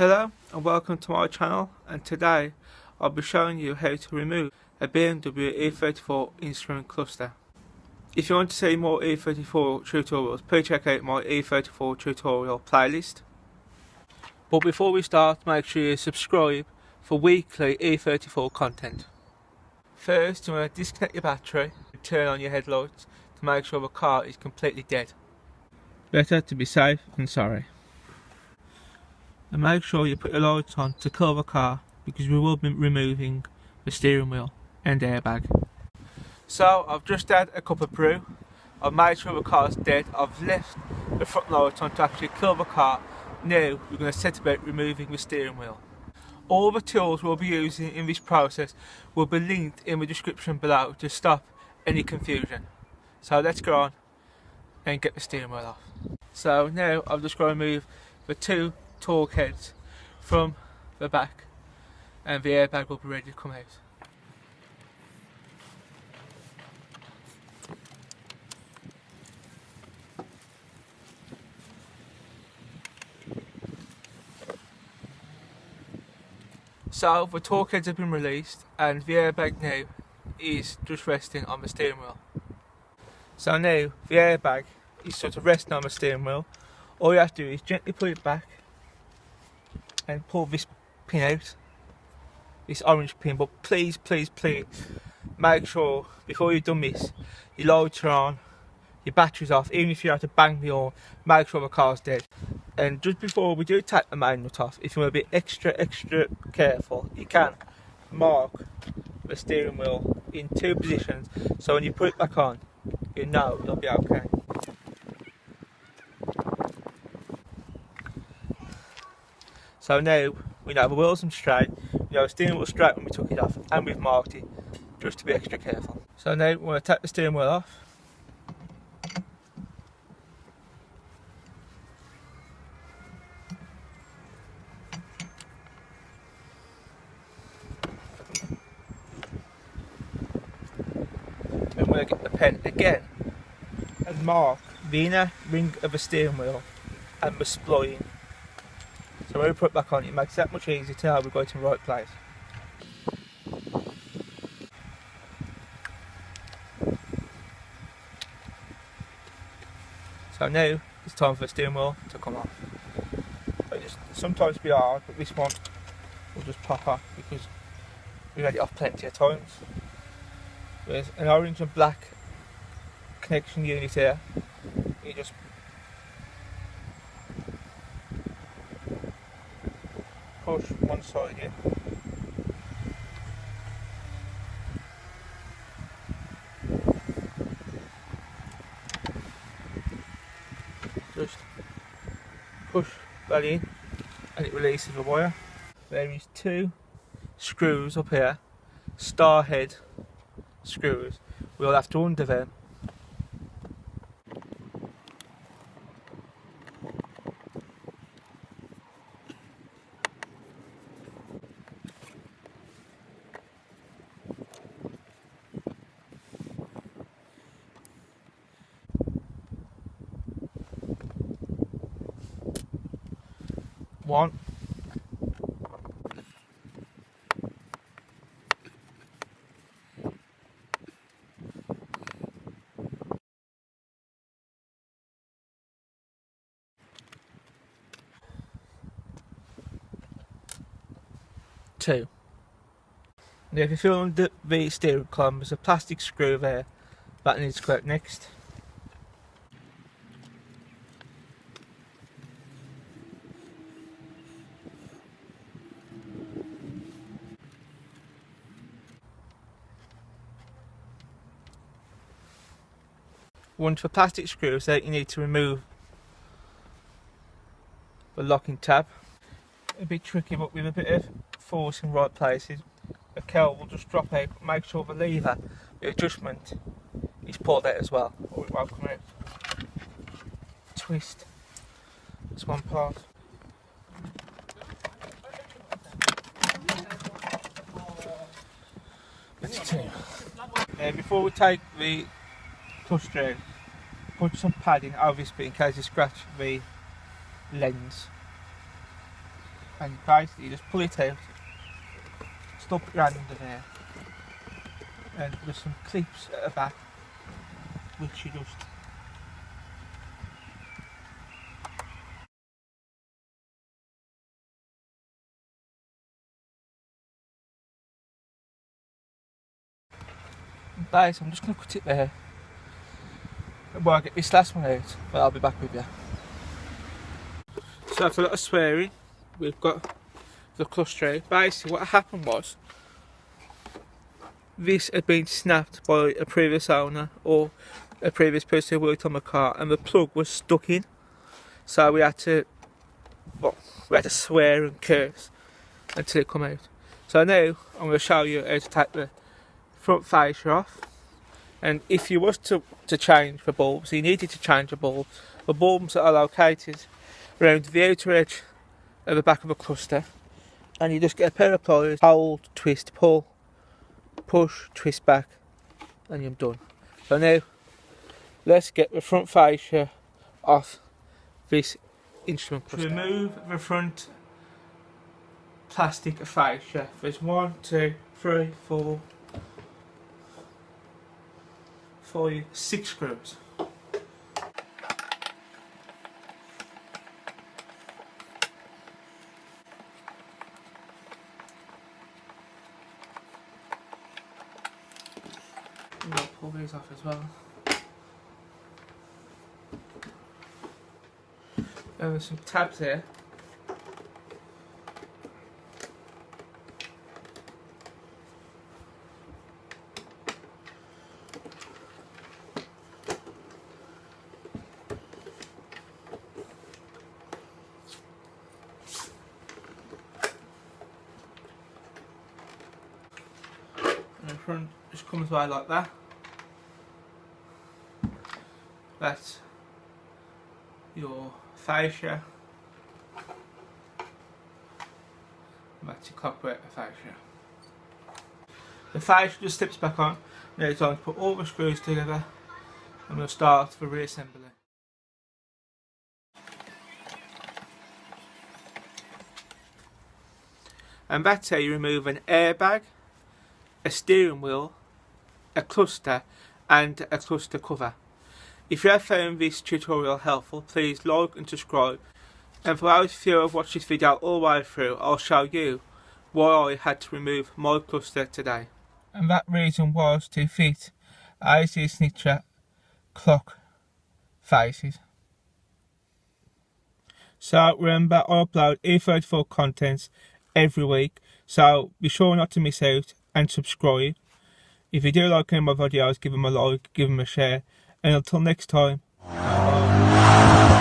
Hello and welcome to my channel, and today I'll be showing you how to remove a BMW E34 instrument cluster. If you want to see more E34 tutorials, please check out my E34 tutorial playlist. But before we start, make sure you subscribe for weekly E34 content. First, you want to disconnect your battery and turn on your headlights to make sure the car is completely dead. Better to be safe than sorry. And make sure you put your lights on to cover the car, because we will be removing the steering wheel and airbag. So I've just had a cup of brew, I've made sure the car's dead, I've left the front lights on to actually kill the car. Now we're going to set about removing the steering wheel. All the tools we'll be using in this process will be linked in the description below to stop any confusion. So let's go on and get the steering wheel off. So now I've just got to remove the two torque heads from the back, and the airbag will be ready to come out. So the torque heads have been released and the airbag now is just resting on the steering wheel. So now the airbag is sort of resting on the steering wheel. All you have to do is gently pull it back and pull this pin out, this orange pin, but please make sure before you've done this your lights are on, your battery's off. Even if you have to bang the horn, make sure the car's dead. And just before we do take the main nut off, if you want to be extra careful, you can mark the steering wheel in two positions, so when you put it back on you know it'll be okay. So now we know the wheels are straight, we know the steering wheel was straight when we took it off, and we've marked it just to be extra careful. So now we want to take the steering wheel off. And we're going to get the pen again and mark the inner ring of the steering wheel and the spline. So when we put it back on, it makes it that much easier to know we've got it in the right place. So now it's time for the steering wheel to come off. So just sometimes be hard, but this one will just pop off because we've had it off plenty of times. There's an orange and black connection unit here. You just push one side in. Just push that in and it releases the wire. There is two screws up here, star head screws. We'll have to undo them. One. Two. Now if you feel under the steering column, there's a plastic screw there that needs to go out next. Once the plastic screw is out, you need to remove the locking tab. A bit tricky, but with a bit of force in right places, the cowl will just drop out. Make sure the lever, the adjustment, is pulled out as well, or it won't come out. Twist this one part. That's two. Before we take the cluster out, put some padding over this bit in case you scratch the lens. and you basically just pull it out, stop it right under there, and there's some clips at the back which you just guys, I'm just going to cut it there and I'll get this last one out, but I'll be back with you. So after a lot of swearing, we've got the cluster out. Basically what happened was, this had been snapped by a previous owner or a previous person who worked on the car, and the plug was stuck in, so we had to swear and curse until it come out. So now I'm going to show you how to take the front fascia off, and if you was to change the bulbs, you needed to change the bulbs are located around the outer edge of the back of the cluster, and you just get a pair of pliers, hold, twist, pull, push, twist back, and you're done. So now let's get the front fascia off this instrument cluster. To remove the front plastic fascia, there's 1, 2, 3, 4, 5, 6 screws. I'm going to pull these off as well. And there's some tabs here. And the front just comes away like that. That's your fascia. That's your cockpit fascia. The fascia just slips back on. Now it's time to put all the screws together, and we'll start the reassembly. And that's how you remove an airbag, a steering wheel, a cluster, and a cluster cover. If you have found this tutorial helpful, please like and subscribe. And for those of you who have watched this video all the way through, I'll show you why I had to remove my cluster today. And that reason was to fit AC signature clock faces. So remember, I upload E34 contents every week, so be sure not to miss out and subscribe. If you do like any of my videos, give them a like, give them a share. And until next time, bye.